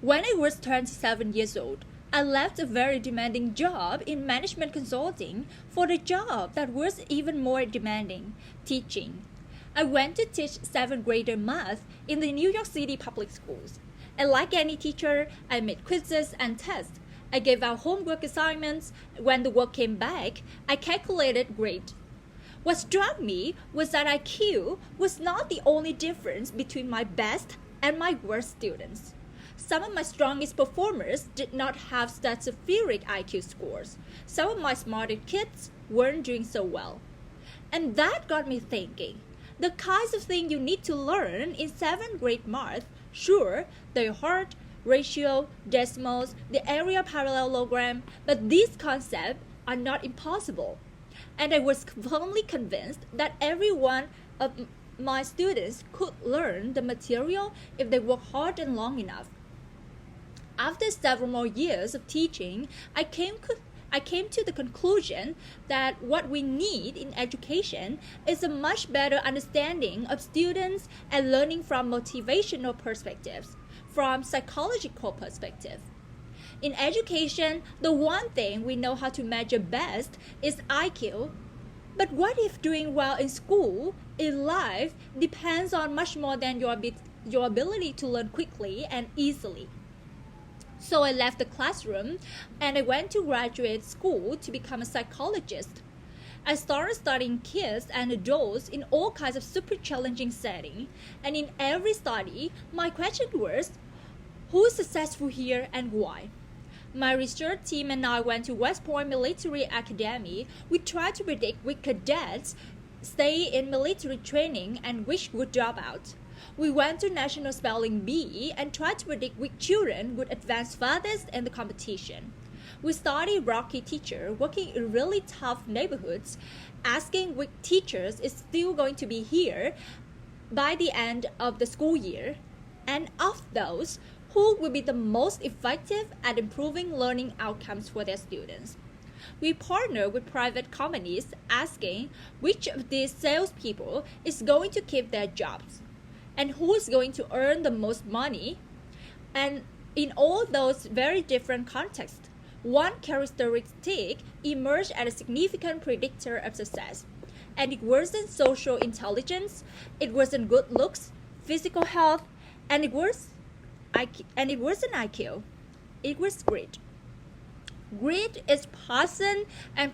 When I was 27 years old, I left a very demanding job in management consulting for a job that was even more demanding, teaching. I went to teach 7th grader math in the New York City public schools. And like any teacher, I made quizzes and tests. I gave out homework assignments. When the work came back, I calculated grade. What struck me was that IQ was not the only difference between my best and my worst students. Some of my strongest performers did not have stratospheric IQ scores. Some of my smarter kids weren't doing so well. And that got me thinking. The kinds of things you need to learn in 7th grade math, sure, they're hard, ratio, decimals, the area parallelogram, but these concepts are not impossible. And I was firmly convinced that every one of my students could learn the material if they worked hard and long enough. After several more years of teaching, I came to the conclusion that what we need in education is a much better understanding of students and learning from motivational perspectives, from psychological perspective. In education, the one thing we know how to measure best is IQ. But what if doing well in school, in life, depends on much more than your ability to learn quickly and easily? So I left the classroom and I went to graduate school to become a psychologist. I started studying kids and adults in all kinds of super challenging settings, and in every study, my question was, who is successful here and why? My research team and I went to West Point Military Academy. We tried to predict which cadets stay in military training and which would drop out. We went to National Spelling Bee and tried to predict which children would advance farthest in the competition. We studied Rocky teacher working in really tough neighborhoods, asking which teachers is still going to be here by the end of the school year, and of those, who will be the most effective at improving learning outcomes for their students. We partner with private companies asking which of these salespeople is going to keep their jobs and who is going to earn the most money. And in all those very different contexts, one characteristic emerged as a significant predictor of success. And it wasn't social intelligence, it wasn't good looks, physical health, and it wasn't IQ. It was grit. Grit is passion and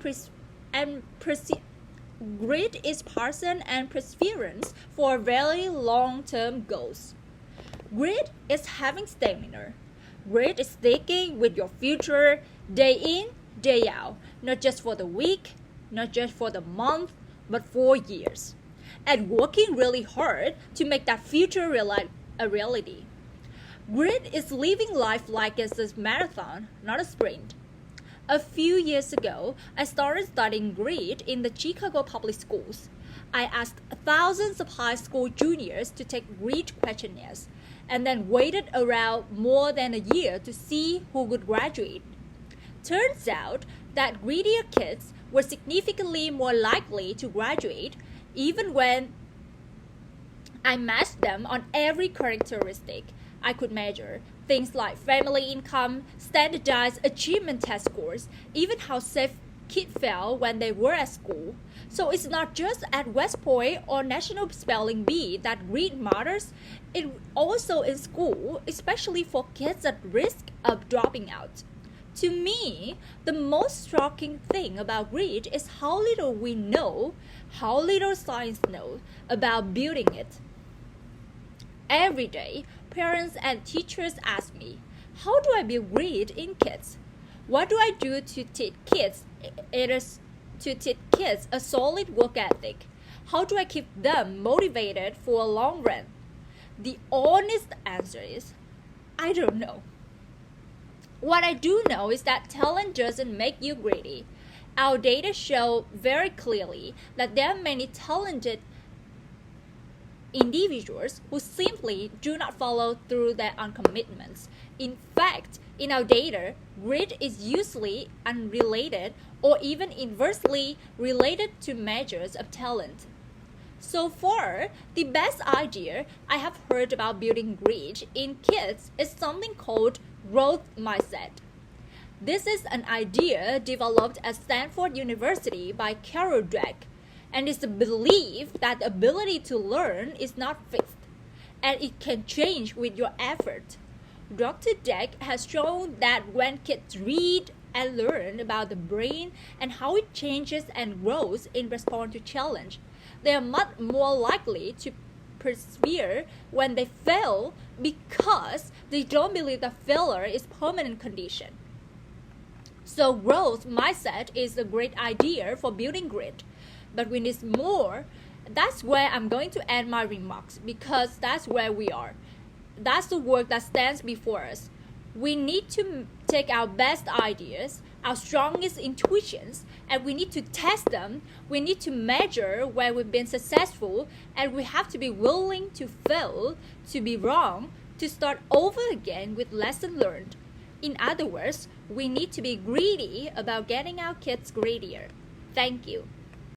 Grit is passion and perseverance for very long-term goals. Grit is having stamina. Grit is sticking with your future day in, day out, not just for the week, not just for the month, but for years. And working really hard to make that future a reality. Grit is living life like it's a marathon, not a sprint. A few years ago, I started studying grit in the Chicago public schools. I asked thousands of high school juniors to take grit questionnaires, and then waited around more than a year to see who would graduate. Turns out that grittier kids were significantly more likely to graduate, even when I matched them on every characteristic I could measure. Things like family income, standardized achievement test scores, even how safe kids felt when they were at school. So it's not just at West Point or National Spelling Bee that grit matters. It also in school, especially for kids at risk of dropping out. To me, the most shocking thing about grit is how little we know, how little science knows about building it. Every day, parents and teachers ask me, how do I build grit in kids? What do I do to teach kids a solid work ethic? How do I keep them motivated for a long run? The honest answer is, I don't know. What I do know is that talent doesn't make you gritty. Our data show very clearly that there are many talented individuals who simply do not follow through on commitments. In fact, in our data, grit is usually unrelated or even inversely related to measures of talent. So far, the best idea I have heard about building grit in kids is something called growth mindset. This is an idea developed at Stanford University by Carol Dweck, and is the belief that the ability to learn is not fixed, and it can change with your effort. Dr. Dweck has shown that when kids read and learn about the brain and how it changes and grows in response to challenge, they are much more likely to persevere when they fail because they don't believe that failure is a permanent condition. So growth mindset is a great idea for building grit, but we need more. That's where I'm going to end my remarks because that's where we are. That's the work that stands before us. We need to take our best ideas, our strongest intuitions, and we need to test them. We need to measure where we've been successful, and we have to be willing to fail, to be wrong, to start over again with lessons learned. In other words, we need to be greedy about getting our kids greedier. Thank you.